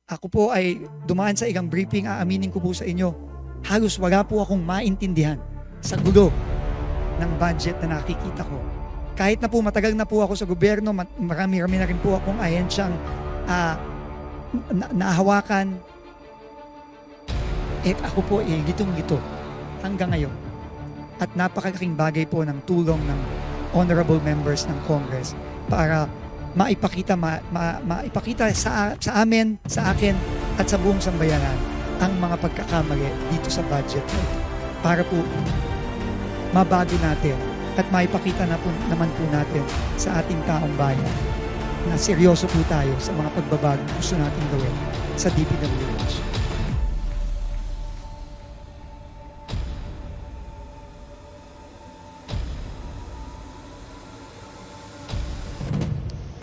Ako po ay dumaan sa ilang briefing, aaminin ko po sa inyo, halos wala po akong maintindihan sa gulo ng budget na nakikita ko. Kahit na po matagal na po ako sa gobyerno, marami-rami na rin po akong ahensyang nahawakan. Ako po gitong-gito hanggang ngayon. At napakalaking bagay po ng tulong ng honorable members ng Congress para maipakita sa amin, sa akin, at sa buong sambayanan ang mga pagkakamali dito sa budget na ito. Para po mabago natin at maipakita naman po natin sa ating taong bayan na seryoso po tayo sa mga pagbabago gusto natin gawin sa DPWH.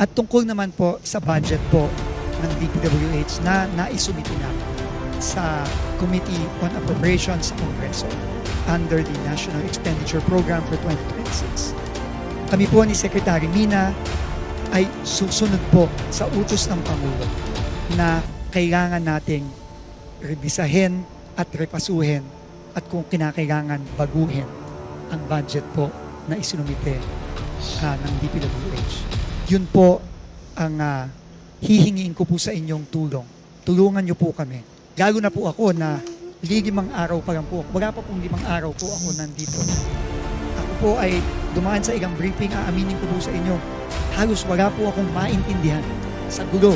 At tungkol naman po sa budget po ng DPWH na naisumiti namin sa Committee on Appropriations sa Kongreso under the National Expenditure Program for 2026. Kami po ni Secretary Mina ay susunod po sa utos ng Pangulo na kailangan nating rebisahin at repasuhin at kung kinakailangan baguhin ang budget po na isinumite ng DPWH. Yun po ang hihingiin ko po sa inyong tulong. Tulungan niyo po kami. Lalo na po ako na 5 araw pa lang po. Wala pa pong 5 araw po ako nandito. Ako po ay dumaan sa ilang briefing, aaminin ko po sa inyo, halos wala po akong maintindihan sa gulo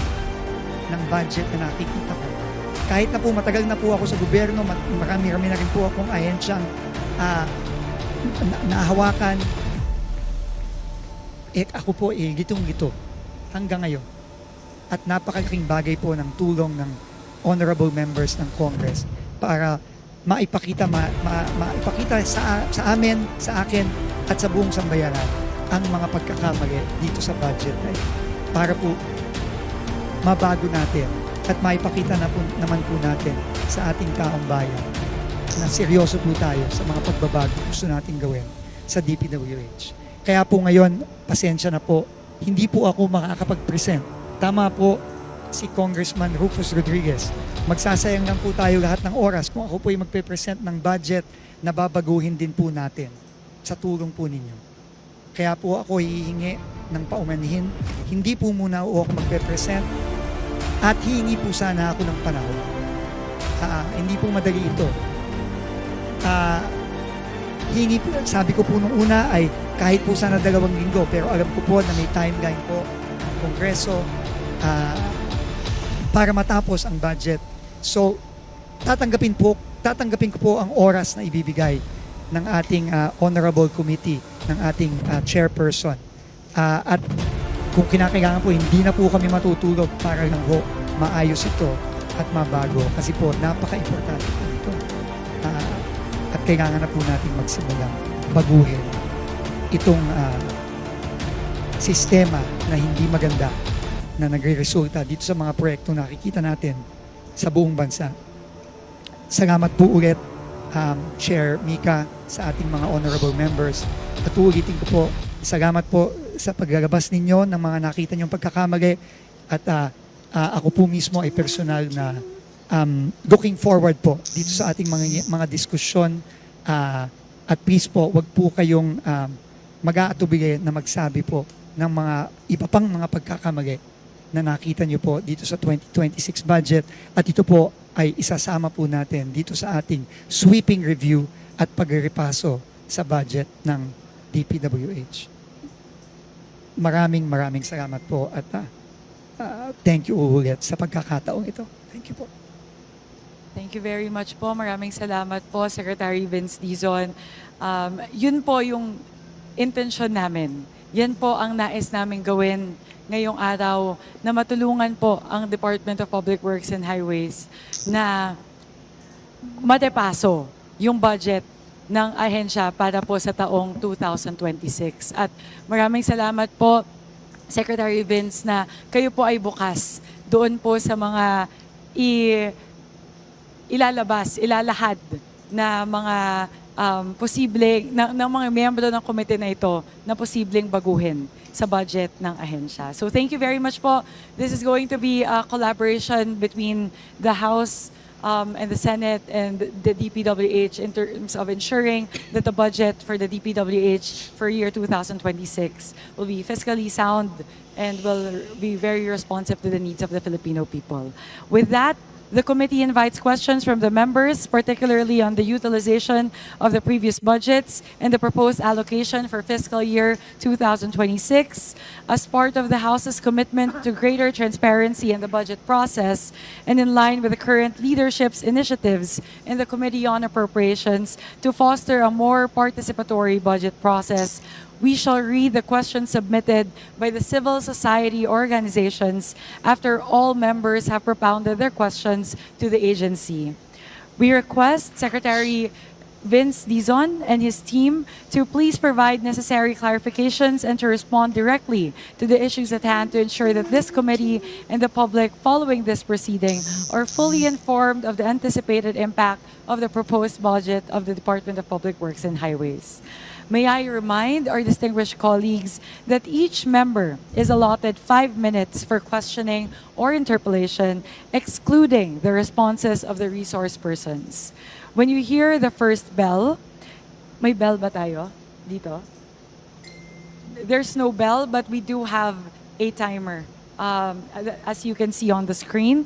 ng budget na nakikita ko. Kahit na po matagal na po ako sa gobyerno, marami-rami na rin po akong ahensyang nahawakan. Ako po gitong-gito hanggang ngayon. At napakalaking bagay po ng tulong ng honorable members ng Congress para maipakita sa amin, sa akin, at sa buong sambayanan ang mga pagkakamali dito sa budget na ito. Para po mabago natin at maipakita naman po natin sa ating taong bayan na seryoso po tayo sa mga pagbabago gusto natin gawin sa DPWH. Kaya po ngayon, pasensya na po, hindi po ako makakapag-present. Tama po si Congressman Rufus Rodriguez. Magsasayang lang po tayo lahat ng oras kung ako po ay magpe-present ng budget na babaguhin din po natin sa tulong po ninyo. Kaya po ako hihingi ng paumanhin. Hindi po muna ako magpe-present at hihingi po sana ako ng panahon. Hindi po madali ito. Hingi po, sabi ko po nung una ay kahit po sana 2 linggo, pero alam ko po na may timeline po ang Kongreso para matapos ang budget. So, tatanggapin ko po ang oras na ibibigay ng ating honorable committee, ng ating chairperson. At kung kinakailangan po, hindi na po kami matutulog para lang po maayos ito at mabago. Kasi po, napaka-importante po ito. At kailangan na po natin magsimulang baguhin itong sistema na hindi maganda na nagre-resulta dito sa mga proyekto na nakikita natin sa buong bansa. Salamat po ulit, Chair Mika, sa ating mga honorable members. At uulitin ko po, salamat po sa paglalabas ninyo ng mga nakita niyong pagkakamali. At ako po mismo ay personal na looking forward po dito sa ating mga diskusyon at please po, wag po kayong mag-aatubili na magsabi po ng mga iba pang mga pagkakamali na nakita niyo po dito sa 2026 budget at ito po ay isasama po natin dito sa ating sweeping review at pagrepaso sa budget ng DPWH. Maraming salamat po at thank you ulit sa pagkakataong ito. Thank you po. Thank you very much po. Maraming salamat po, Secretary Vince Dizon. Yun po yung intensyon namin. Yan po ang nais namin gawin ngayong araw na matulungan po ang Department of Public Works and Highways na matepaso yung budget ng ahensya para po sa taong 2026. At maraming salamat po, Secretary Vince, na kayo po ay bukas doon po sa mga ilalahad na mga ng mga miyembro ng komite na ito na posibleng baguhin sa budget ng ahensya. So thank you very much po. This is going to be a collaboration between the House and the Senate and the DPWH in terms of ensuring that the budget for the DPWH for year 2026 will be fiscally sound and will be very responsive to the needs of the Filipino people. With that, the committee invites questions from the members, particularly on the utilization of the previous budgets and the proposed allocation for fiscal year 2026. As part of the House's commitment to greater transparency in the budget process and in line with the current leadership's initiatives in the Committee on Appropriations to foster a more participatory budget process, we shall read the questions submitted by the civil society organizations after all members have propounded their questions to the agency. We request Secretary Vince Dizon and his team to please provide necessary clarifications and to respond directly to the issues at hand to ensure that this committee and the public following this proceeding are fully informed of the anticipated impact of the proposed budget of the Department of Public Works and Highways. May I remind our distinguished colleagues that each member is allotted 5 minutes for questioning or interpellation, excluding the responses of the resource persons. When you hear the first bell, may bell ba tayo dito? There's no bell, but we do have a timer, as you can see on the screen.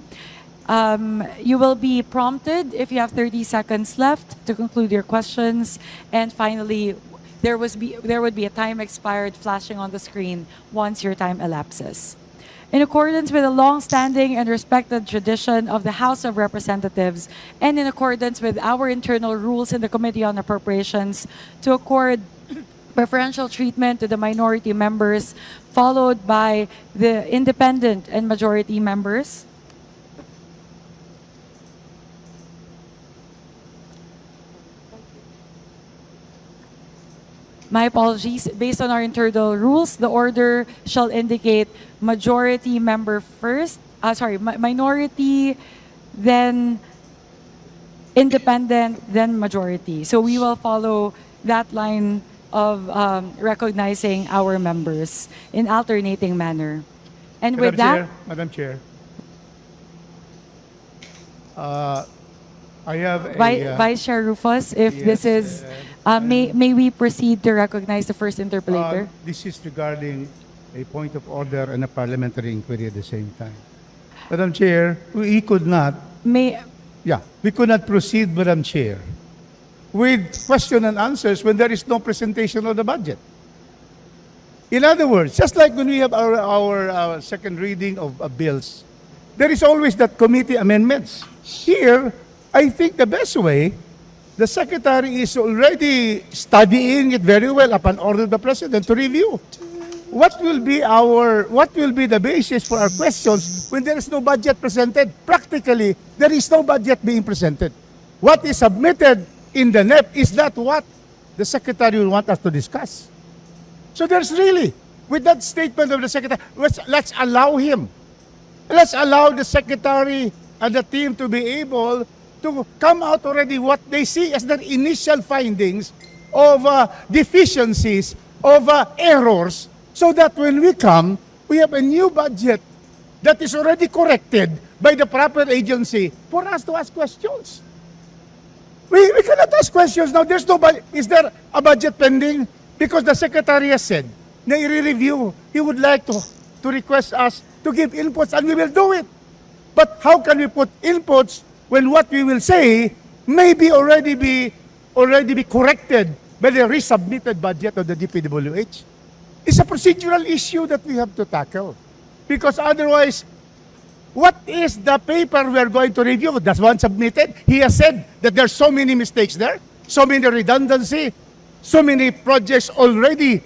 You will be prompted if you have 30 seconds left to conclude your questions, and finally, there would be a time expired flashing on the screen once your time elapses. In accordance with the long-standing and respected tradition of the House of Representatives and in accordance with our internal rules in the Committee on Appropriations to accord preferential treatment to the minority members, followed by the independent and majority members, my apologies. Based on our internal rules, the order shall indicate majority member first, minority, then independent, then majority. So we will follow that line of recognizing our members in alternating manner. And with that, Madam Chair, I have a... Vice Chair Rufus, if yes, this is, may we proceed to recognize the first interpellator? This is regarding a point of order and a parliamentary inquiry at the same time. Madam Chair, we could not, we could not proceed, Madam Chair, with question and answers when there is no presentation of the budget. In other words, just like when we have our second reading of bills, there is always that committee amendments. Here, I think the best way, the Secretary is already studying it very well upon order of the President to review. What will be the basis for our questions when there is no budget presented? Practically, there is no budget being presented. What is submitted in the NEP is not what the Secretary will want us to discuss. So there's really, with that statement of the Secretary, let's allow him. Let's allow the Secretary and the team to be able to come out already what they see as their initial findings of deficiencies, of errors, so that when we come, we have a new budget that is already corrected by the proper agency for us to ask questions. We cannot ask questions now. There's no budget. Is there a budget pending? Because the Secretary has said na i-review. He would like to request us to give inputs, and we will do it. But how can we put inputs when what we will say may be already be corrected by the resubmitted budget of the DPWH? It's a procedural issue that we have to tackle. Because otherwise, what is the paper we are going to review? That's one submitted. He has said that there are so many mistakes there, so many redundancy, so many projects already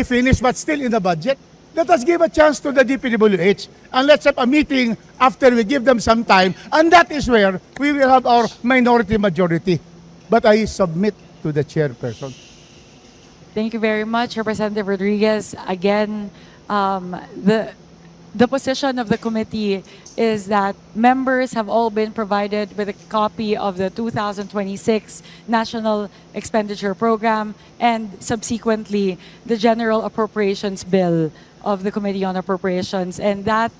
finished but still in the budget. Let us give a chance to the DPWH and let's have a meeting after we give them some time, and that is where we will have our minority majority. But I submit to the chairperson. Thank you very much, Representative Rodriguez. Again, the position of the committee is that members have all been provided with a copy of the 2026 National Expenditure Program and subsequently the General Appropriations Bill of the Committee on Appropriations, and that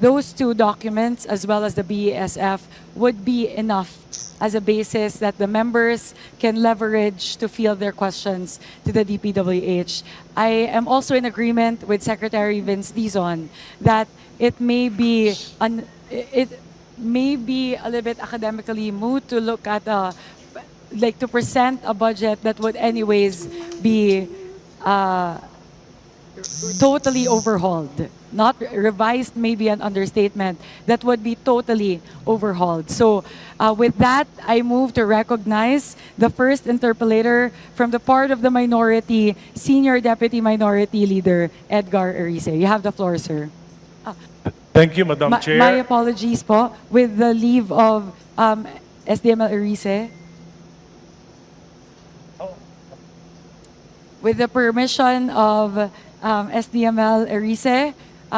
those two documents as well as the BESF would be enough as a basis that the members can leverage to field their questions to the DPWH. I am also in agreement with Secretary Vince Dizon that it may be a little bit academically moot to look at to present a budget that would anyways be totally overhauled. Not revised, maybe an understatement. That would be totally overhauled. So with that, I move to recognize the first interpellator from the part of the minority, Senior Deputy Minority Leader Edgar Erice. You have the floor, sir. Thank you, Madam Chair. My apologies po. With the leave of SDML Erice. With the permission of SDML Erice,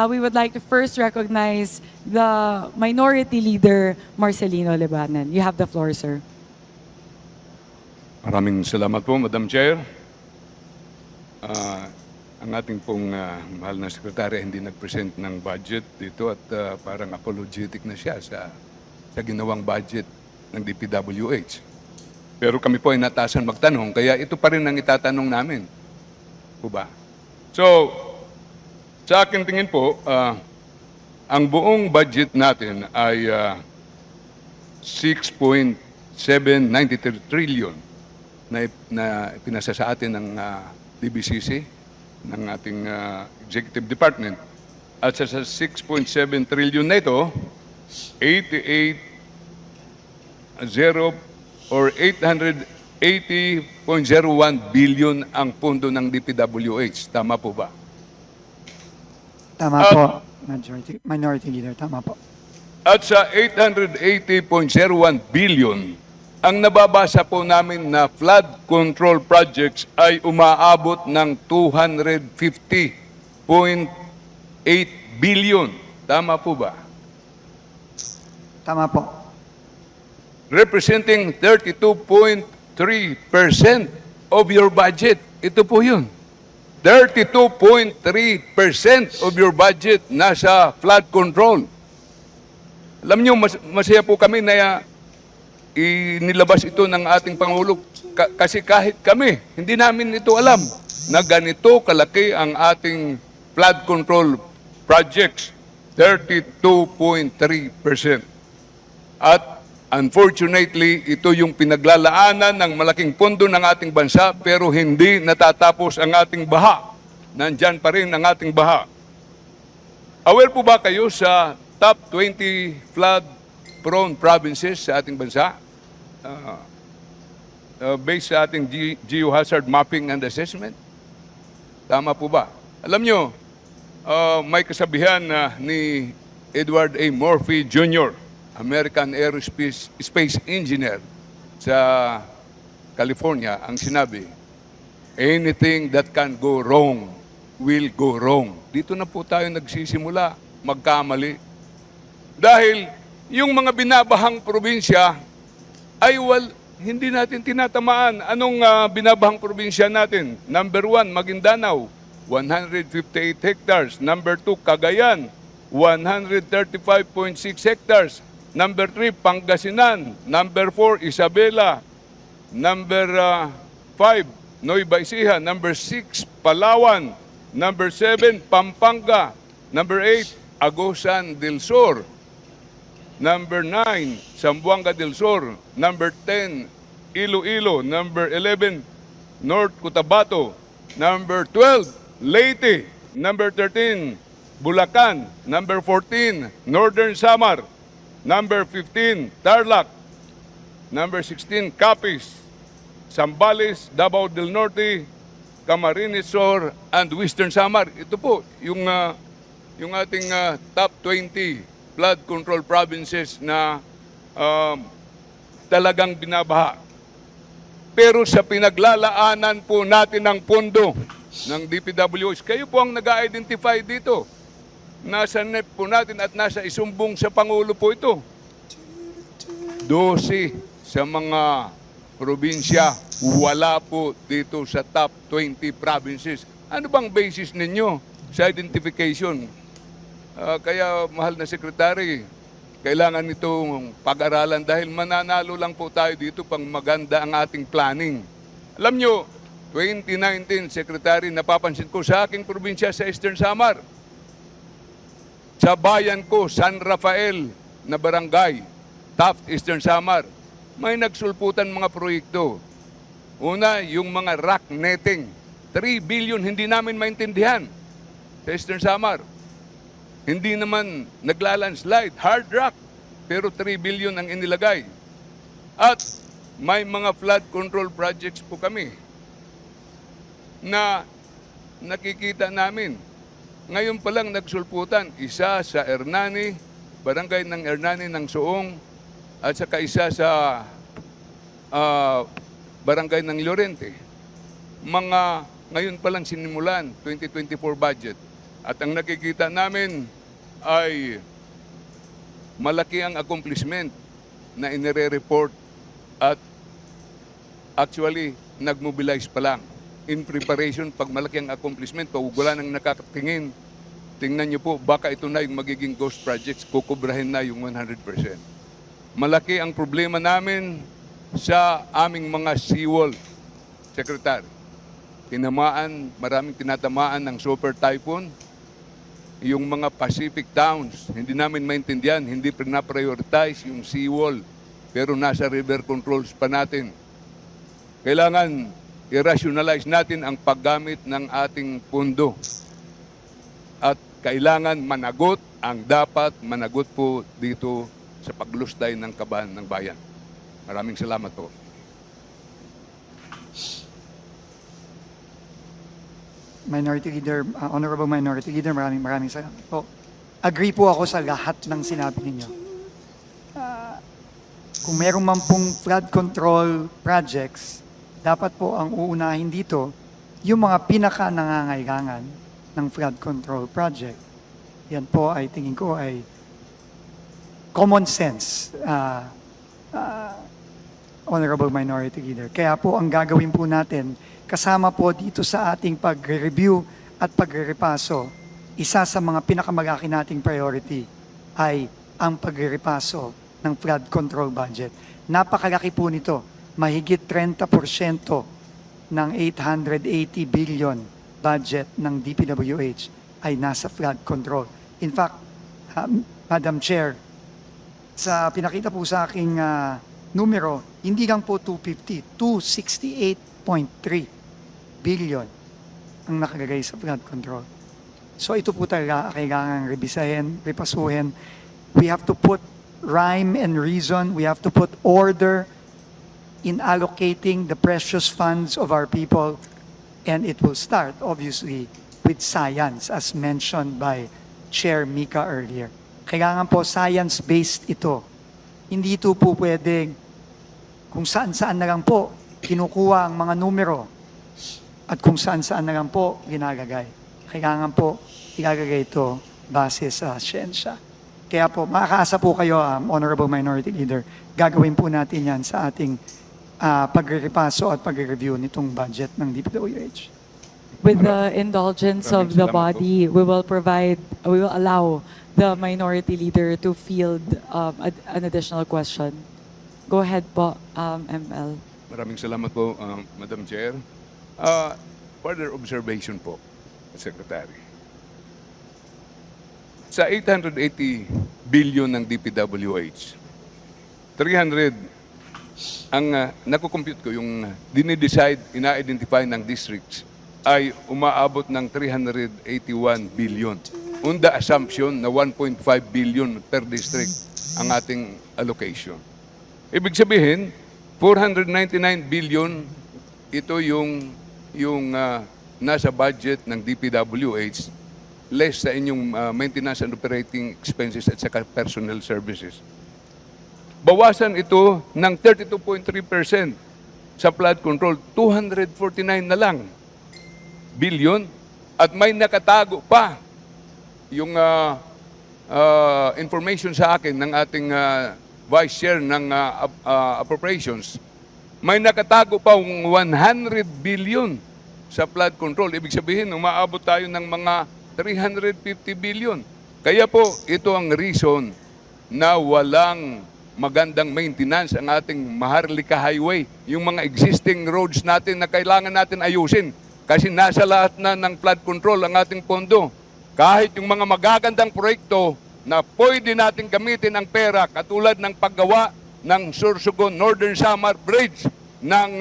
we would like to first recognize the Minority Leader, Marcelino Lebanon. You have the floor, sir. Maraming salamat po, Madam Chair. Ang ating pong mahal na sekretary hindi nag-present ng budget dito at parang apologetic na siya sa ginawang budget ng DPWH. Pero kami po ay natasan magtanong, kaya ito pa rin ang itatanong namin. Po ba? So, sa akin tingin po, ang buong budget natin ay 6.793 trillion na pinasa sa atin ng DBCC, ng ating Executive Department. At sa 6.7 trillion na ito, 880.01 billion ang pondo ng DPWH. Tama po ba? Tama po, Minority Leader. Tama po. At sa 880.01 billion, ang nababasa po namin na flood control projects ay umaabot ng 250.8 billion. Tama po ba? Tama po. Representing 32.3% of your budget. Ito po yun. 32.3% of your budget nasa flood control. Alam nyo, masaya po kami na inilabas ito ng ating Pangulo kasi kahit kami, hindi namin ito alam na ganito kalaki ang ating flood control projects, 32.3%. At unfortunately, ito yung pinaglalaanan ng malaking pondo ng ating bansa pero hindi natatapos ang ating baha. Nandyan pa rin ang ating baha. Aware po ba kayo sa top 20 flood-prone provinces sa ating bansa? Based sa ating geohazard mapping and assessment? Tama po ba? Alam nyo, may kasabihan ni Edward A. Murphy Jr., American Aerospace Space Engineer sa California, ang sinabi, anything that can go wrong will go wrong. Dito na po tayo nagsisimula magkamali. Dahil yung mga binabahang probinsya ay hindi natin tinatamaan. Anong binabahang probinsya natin? Number 1, Maguindanao, 158 hectares. Number 2, Cagayan, 135.6 hectares. Number 3, Pangasinan. Number 4, Isabela. Number 5, Nueva Ecija. Number 6, Palawan. Number 7, Pampanga. Number 8, Agusan del Sur. Number 9, Zamboanga del Sur. Number 10, Iloilo. Number 11, North Cotabato. Number 12, Leyte. Number 13, Bulacan. Number 14, Northern Samar. Number 15, Tarlac. Number 16, Capiz. Zambales, Davao del Norte, Camarines Sur, and Western Samar. Ito po yung ating top 20 flood control provinces na talagang binabaha. Pero sa pinaglalaanan po natin ng pondo ng DPWH, kayo po ang nag-identify dito. Nasa NEP po natin at nasa isumbong sa Pangulo po ito. 12 sa mga probinsya, wala po dito sa top 20 provinces. Ano bang basis ninyo sa identification? Kaya, mahal na Secretary, kailangan itong pag-aralan dahil mananalo lang po tayo dito pang maganda ang ating planning. Alam nyo, 2019, Secretary, napapansin ko sa aking probinsya sa Eastern Samar, sa bayan ko, San Rafael na barangay, Taft, Eastern Samar, may nagsulputan mga proyekto. Una, yung mga rock netting. 3 billion, hindi namin maintindihan sa Eastern Samar. Hindi naman naglalandslide, hard rock, pero 3 billion ang inilagay. At may mga flood control projects po kami na nakikita namin. Ngayon pa lang nagsulputan, isa sa Hernani, barangay ng Hernani ng Suong, at saka isa sa barangay ng Llorente. Ngayon pa lang sinimulan, 2024 budget. At ang nakikita namin ay malaki ang accomplishment na inire-report at actually nag-mobilize pa lang. In preparation, pag malaki ang accomplishment, pag wala nang nakakatingin, tingnan nyo po, baka ito na yung magiging ghost projects, kukubrahin na yung 100%. Malaki ang problema namin sa aming mga seawall, Secretary. Maraming tinatamaan ng super typhoon. Yung mga Pacific towns, hindi namin maintindihan, hindi na-prioritize yung seawall, pero nasa river controls pa natin. Kailangan i-rationalize natin ang paggamit ng ating pundo. At kailangan managot ang dapat managot po dito sa paglustay ng kaban ng bayan. Maraming salamat po. Minority Leader, Honorable Minority Leader, maraming salamat po. Agree po ako sa lahat ng sinabi ninyo. Kung meron man pong flood control projects, dapat po ang uunahin dito yung mga pinaka-nangangailangan ng flood control project. Yan po ay tingin ko ay common sense, Honorable Minority Leader. Kaya po ang gagawin po natin, kasama po dito sa ating pag-review at pag-repaso, isa sa mga pinakamalaki nating priority ay ang pag-repaso ng flood control budget. Napakalaki po nito. Mahigit 30% ng 880 billion budget ng DPWH ay nasa flood control. In fact, Madam Chair, sa pinakita po sa aking numero, hindi lang po 250, 268.3 billion ang nakalagay sa flood control. So ito po talaga kailangan rebisahin, repasuhin. We have to put rhyme and reason. We have to put order in allocating the precious funds of our people, and it will start, obviously, with science, as mentioned by Chair Mika earlier. Kailangan po science-based ito. Hindi ito po pwedeng kung saan-saan na lang po kinukuha ang mga numero at kung saan-saan na lang po ginagagay. Kailangan po ilalagay ito base sa siyensya. Kaya po, makakaasa po kayo, Honorable Minority Leader, gagawin po natin yan sa ating pagre-repaso at pagre-review nitong budget ng DPWH. With the indulgence of the body, we will allow the Minority Leader to field an additional question. Go ahead po, ML. Maraming salamat po, Madam Chair. Further observation po, Secretary. Sa 880 billion ng DPWH, 300 ang nakukompute ko, yung dinidecide, ina-identify ng districts ay umaabot ng 381 billion. On the assumption na 1.5 billion per district ang ating allocation. Ibig sabihin, 499 billion, ito yung nasa budget ng DPWH, less sa inyong maintenance and operating expenses at saka personnel services. Bawasan ito ng 32.3% sa flood control, 249 na lang billion, at may nakatago pa yung information sa akin ng ating Vice Chair ng Appropriations, may nakatago pa 100 billion sa flood control. Ibig sabihin, umaabot tayo ng mga 350 billion. Kaya po, ito ang reason na walang magandang maintenance ang ating Maharlika Highway. Yung mga existing roads natin na kailangan natin ayusin. Kasi nasa lahat na ng flood control ang ating pondo. Kahit yung mga magagandang proyekto na pwede natin gamitin ang pera, katulad ng paggawa ng Sorsogon Northern Samar Bridge, ng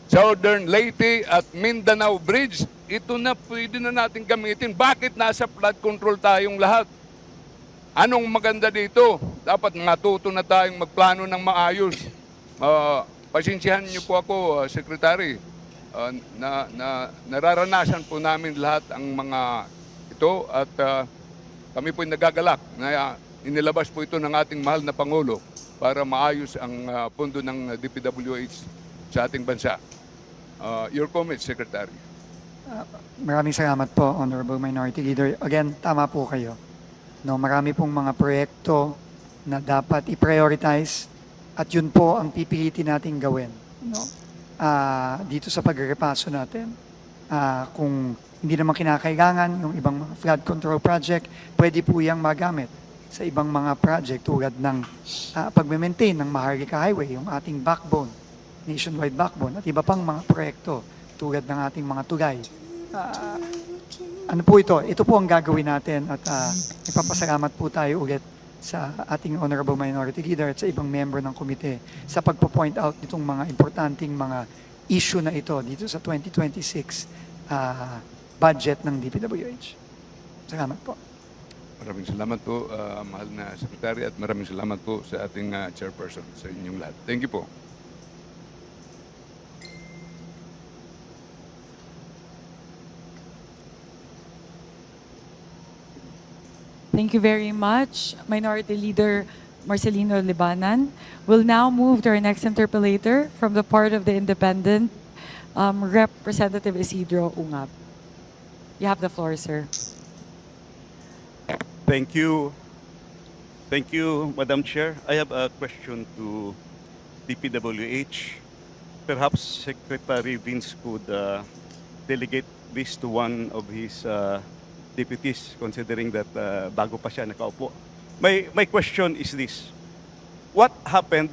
Southern Leyte at Mindanao Bridge, ito na pwede na natin gamitin. Bakit nasa flood control tayong lahat? Anong maganda dito? Dapat matuto na tayong magplano ng maayos. Pasensyahan niyo po ako, Secretary. Nararanasan po namin lahat ang mga ito at kami po nagagalak na inilabas po ito ng ating mahal na Pangulo para maayos ang pondo ng DPWH sa ating bansa. Your comments, Secretary. Maraming salamat po, Honorable Minority Leader. Again, tama po kayo. No, marami pong mga proyekto na dapat i-prioritize at yun po ang pipilitin nating gawin. No? Dito sa pagrepaso natin, kung hindi naman kinakailangan yung ibang mga flood control project, pwede po yang magamit sa ibang mga project tulad ng pag-maintain ng Maharlika Highway, yung ating backbone, nationwide backbone, at iba pang mga proyekto tulad ng ating mga tulay. Ano po ito? Ito po ang gagawin natin at ipapasalamat po tayo ulit sa ating Honorable Minority Leader at sa ibang member ng komite sa pagpo-point out nitong mga importanteng mga issue na ito dito sa 2026 budget ng DPWH. Salamat po. Maraming salamat po, mahal na Secretary, at maraming salamat po sa ating chairperson, sa inyong lahat. Thank you po. Thank you very much, Minority Leader Marcelino Libanan. We'll now move to our next interpellator from the part of the Independent, Representative Isidro Ungab. You have the floor, sir. Thank you. Thank you, Madam Chair. I have a question to DPWH. Perhaps Secretary Vince could delegate this to one of his deputies, considering that bago pa siya nakaupo. My question is this. What happened,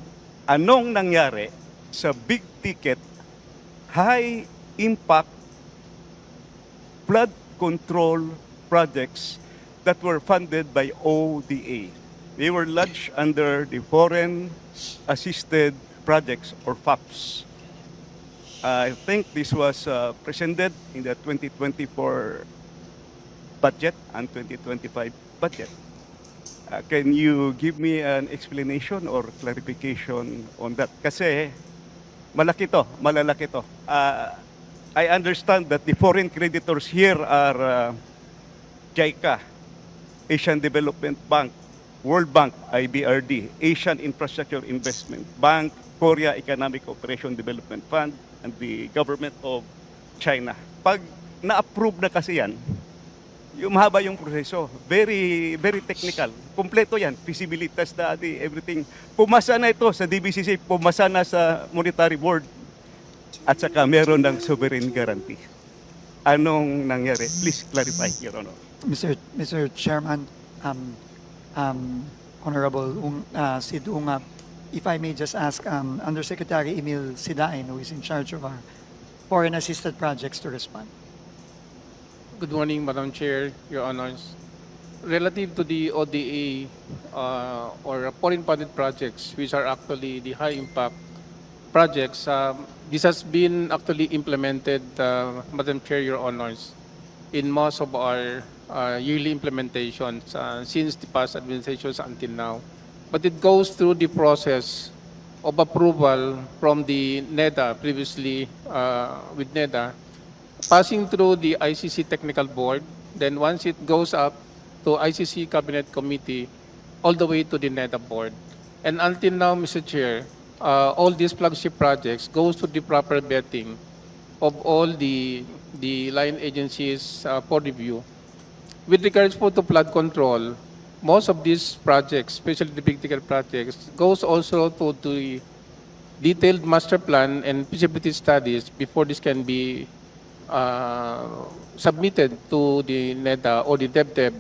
anong nangyari sa big ticket, high impact flood control projects that were funded by ODA? They were lodged under the Foreign Assisted Projects or FAPs. I think this was presented in the 2024 budget and 2025 budget. Can you give me an explanation or clarification on that? Kasi malaki to, malalaki to. I understand that the foreign creditors here are JICA, Asian Development Bank, World Bank, IBRD, Asian Infrastructure Investment Bank, Korea Economic Cooperation Development Fund, and the government of China. Pag na-approve na kasi yan, yung mahaba yung proseso. Very, very technical. Kompleto yan. Feasibility study, everything. Pumasa na ito sa DBCC, pumasa na sa Monetary Board, at saka meron ng sovereign guarantee. Anong nangyari? Please clarify, Your Honor. Mr. Chairman, Honorable Sid Ungab, if I may just ask Undersecretary Emil Sidain, who is in charge of our foreign assisted projects, to respond. Good morning, Madam Chair, Your Honors. Relative to the ODA or foreign funded projects, which are actually the high impact projects, this has been actually implemented, Madam Chair, Your Honors, in most of our yearly implementations since the past administrations until now. But it goes through the process of approval from the NEDA, previously with NEDA, passing through the ICC Technical Board, then once it goes up to ICC Cabinet Committee, all the way to the NEDA Board. And until now, Mr. Chair, all these flagship projects goes to the proper vetting of all the line agencies for review. with regards po to flood control, most of these projects, especially the big ticket projects, goes also to the detailed master plan and feasibility studies before this can be submitted to the NEDA or the DepDep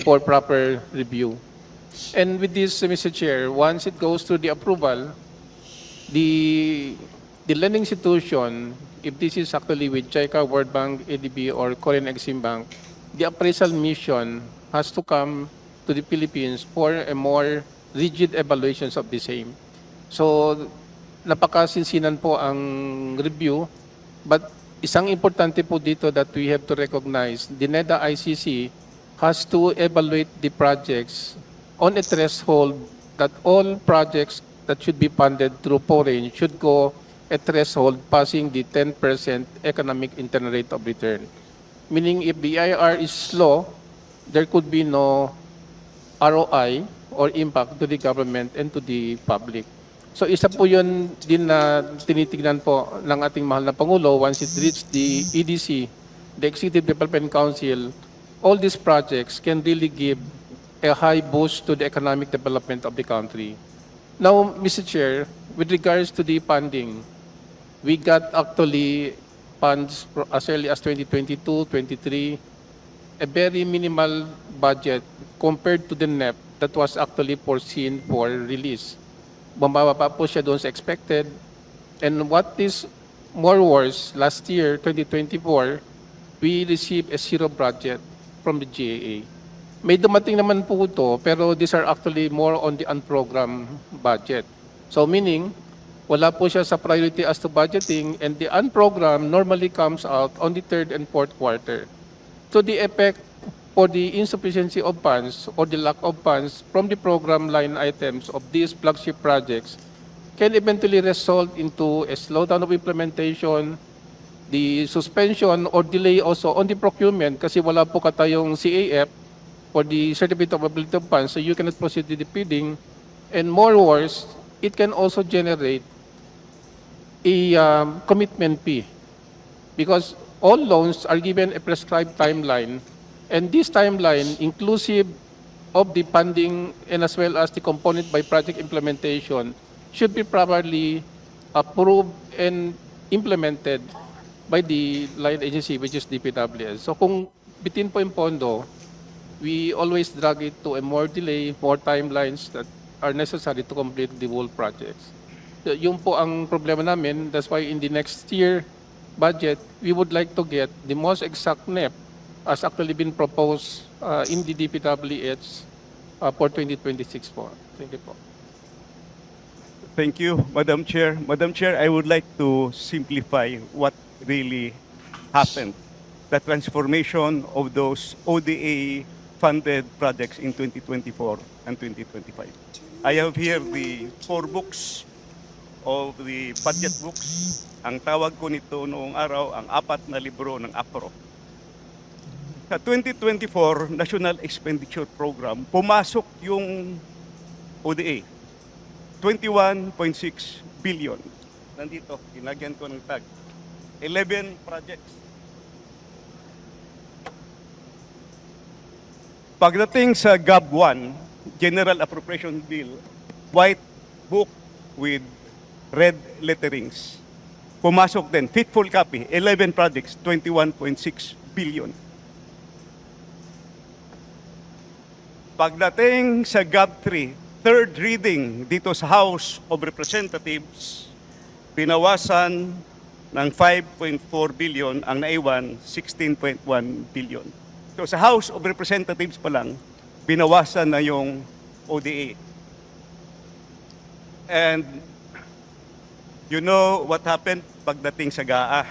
for proper review. And with this, Mr. Chair, once it goes through the approval, the lending institution, if this is actually with JICA, World Bank, ADB, or Korean Exim Bank, the appraisal mission has to come to the Philippines for a more rigid evaluations of the same. So, napakasinsinan po ang review, but isang importante po dito that we have to recognize, the NEDA ICC has to evaluate the projects on a threshold that all projects that should be funded through foreign should go a threshold passing the 10% economic internal rate of return. Meaning if the IR is low, there could be no ROI or impact to the government and to the public. So isa po yun din na tinitignan po ng ating mahal na Pangulo once it reaches the EDC, the Executive Development Council, all these projects can really give a high boost to the economic development of the country. Now, Mr. Chair, with regards to the funding, we got actually funds as early as 2022, 23, a very minimal budget compared to the NEP that was actually foreseen for release. Bumababa po siya doon sa expected. And what is more worse, last year, 2024, we received a zero budget from the GAA. May dumating naman po ito, pero these are actually more on the unprogrammed budget. So meaning, wala po siya sa priority as to budgeting, and the unprogrammed normally comes out on the third and fourth quarter. So the effect for the insufficiency of funds or the lack of funds from the program line items of these flagship projects can eventually result into a slowdown of implementation, the suspension or delay also on the procurement kasi wala po katayong CAF for the certificate of ability of funds, so you cannot proceed with the bidding. And more worse, it can also generate a commitment fee because all loans are given a prescribed timeline, and this timeline, inclusive of the funding and as well as the component by project implementation, should be properly approved and implemented by the line agency, which is DPWS. So kung bitin po yung pondo, we always drag it to a more delay, more timelines that are necessary to complete the whole projects. So, yun po ang problema namin. That's why in the next year budget, we would like to get the most exact NEP as actually been proposed in the DPWH for 2026 po. Thank you po. Thank you, Madam Chair. Madam Chair, I would like to simplify what really happened. The transformation of those ODA funded projects in 2024 and 2025. I have here the 4 books of the budget books. Ang tawag ko nito noong araw, ang 4 na libro ng APRO. Sa 2024 National Expenditure Program, pumasok yung ODA, 21.6 billion. Nandito, ginagyan ko ng tag. 11 projects. Pagdating sa GAB 1, General Appropriation Bill, white book with red letterings, pumasok din, fitful copy, 11 projects, 21.6 billion. Pagdating sa GAB 3, third reading dito sa House of Representatives, pinawasan ng 5.4 billion, ang naiwan, 16.1 billion. So sa House of Representatives pa lang, binawasan na yung ODA. And you know what happened pagdating sa GAA.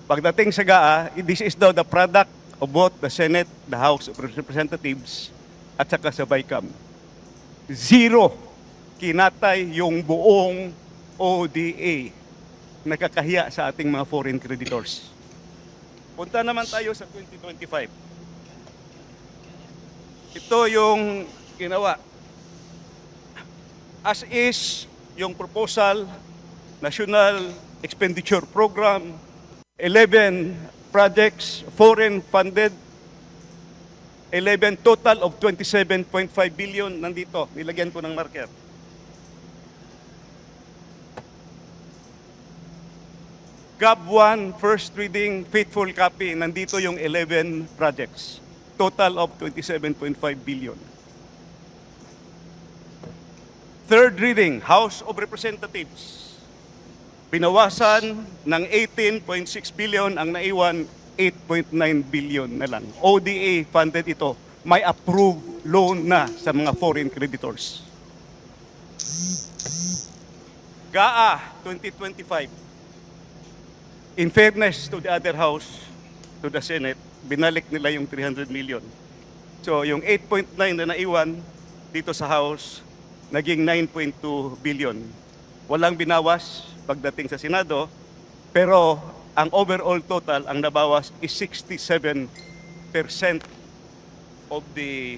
Pagdating sa GAA, this is the product of both the Senate, the House of Representatives, at saka sa BICAM. Zero kinatay yung buong ODA. Nakakahiya sa ating mga foreign creditors. Punta naman tayo sa 2025. Ito yung ginawa. As is, yung proposal, National Expenditure Program, 11 projects, foreign funded, 11, total of 27.5 billion nandito. Nilagyan ko ng marker. GAB 1, first reading, faithful copy. Nandito yung 11 projects. Total of 27.5 billion. Third reading, House of Representatives. Binawasan ng 18.6 billion, ang naiwan 8.9 billion na lang. ODA funded ito. May approved loan na sa mga foreign creditors. GAA 2025. In fairness to the other house, to the Senate, binalik nila yung 300 million. So yung 8.9 na naiwan dito sa House, naging 9.2 billion. Walang binawas pagdating sa Senado, pero ang overall total, ang nabawas is 67% of the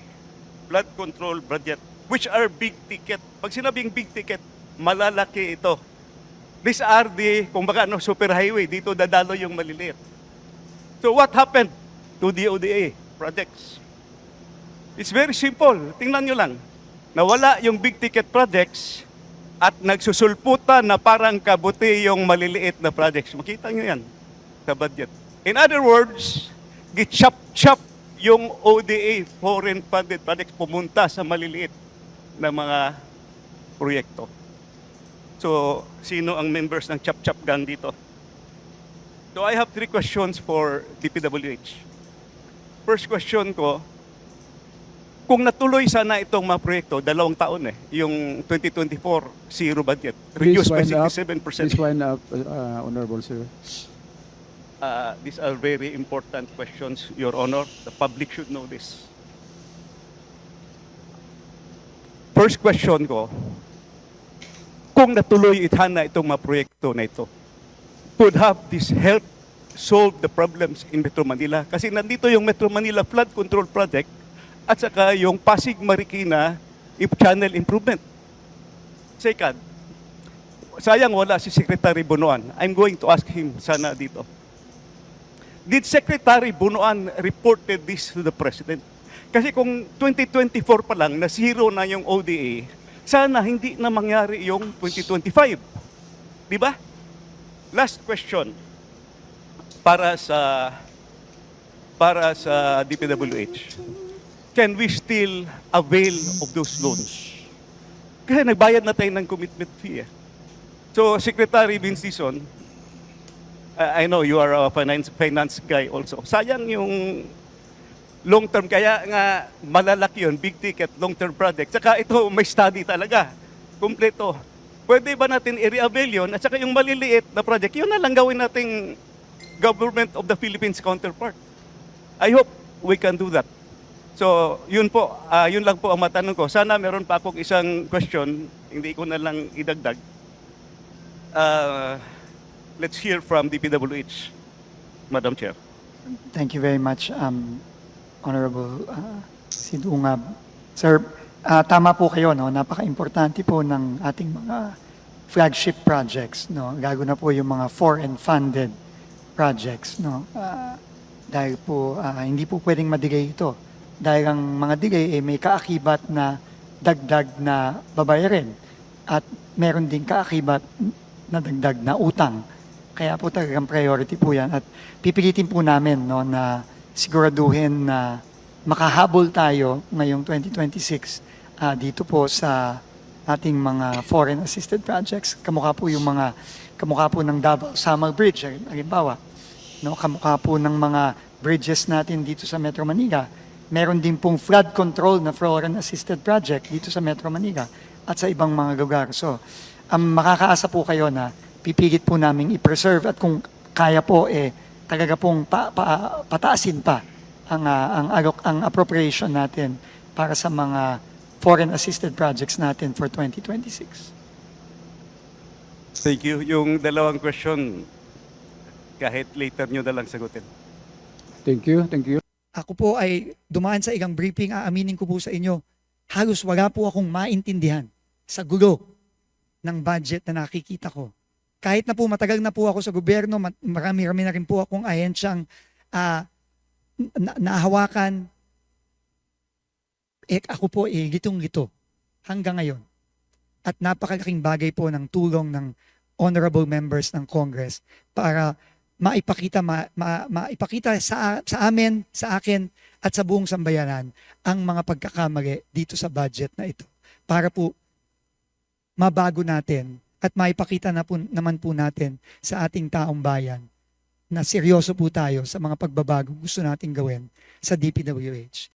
flood control budget, which are big ticket. Pag sinabing big ticket, malalaki ito. These are the, kumbaga, super highway. Dito dadalo yung maliliit. So what happened to the ODA projects? It's very simple. Tingnan nyo lang. Nawala yung big ticket projects at nagsusulputan na parang kabuti yung maliliit na projects. Makita nyo yan sa budget. In other words, gichap-chap yung ODA, foreign funded projects, pumunta sa maliliit na mga proyekto. So, sino ang members ng chap-chap gang dito? So, I have 3 questions for DPWH. First question ko, kung natuloy sana itong mga proyekto, 2 taon yung 2024 zero budget, reduced by 67%. Please wind up, Honorable Sir. These are very important questions, Your Honor. The public should know this. First question ko, kung natuloy sana itong mga proyekto na ito, could have this help solve the problems in Metro Manila? Kasi nandito yung Metro Manila Flood Control Project at saka yung Pasig Marikina Channel Improvement. Second, sayang wala si Secretary Bunuan. I'm going to ask him sana dito. Did Secretary Bunuan reported this to the President? Kasi kung 2024 pa lang, na zero na yung ODA, sana hindi na mangyari yung 2025. Di ba? Last question para sa DPWH. Can we still avail of those loans? Kasi nagbayad na tayo ng commitment fee. So, Secretary Vince Dizon, I know you are a finance guy also. Sayang yung long term, kaya nga malalaki yun, big ticket, long term project. Saka ito may study talaga, kumpleto. Pwede ba natin i-reavail yun? At saka yung maliliit na project, yun na lang gawin nating Government of the Philippines counterpart. I hope we can do that. So, yun po, yun lang po ang matanong ko. Sana meron pa akong isang question, hindi ko na lang idagdag. Let's hear from DPWH, Madam Chair. Thank you very much, Honorable Sidungab. Sir, tama po kayo, no? Napaka-importante po ng ating mga flagship projects, no? Gago na po yung mga foreign funded projects, no? Dahil po hindi po pwedeng madigay ito. Dahil ang mga digay may kaakibat na dagdag na babayarin at meron din kaakibat na dagdag na utang. Kaya po talagang priority po yan at pipilitin po namin, no, na siguraduhin na makahabol tayo ngayong 2026 dito po sa ating mga foreign assisted projects. Kamukha po ng Davao Summer Bridge, halimbawa. No, kamukha po ng mga bridges natin dito sa Metro Manila. Meron din pong flood control na foreign assisted project dito sa Metro Manila at sa ibang mga lugar. So, makakaasa po kayo na pipilit po namin i-preserve at kung kaya po talaga pong pataasin pa ang appropriation natin para sa mga foreign assisted projects natin for 2026. Thank you. Yung dalawang question, kahit later nyo na lang sagutin. Thank you, thank you. Ako po ay dumaan sa ilang briefing, aaminin ko po sa inyo, halos wala po akong maintindihan sa gulo ng budget na nakikita ko. Kahit na po matagal na po ako sa gobyerno, marami-rami na rin po akong ahensyang nahawakan, ako po gitong-gito hanggang ngayon. At napakalaking bagay po ng tulong ng honorable members ng Congress para maipakita sa amin, sa akin, at sa buong sambayanan ang mga pagkakamali dito sa budget na ito. Para po mabago natin at maipakita naman po natin sa ating taong bayan na seryoso po tayo sa mga pagbabago gusto nating gawin sa DPWH.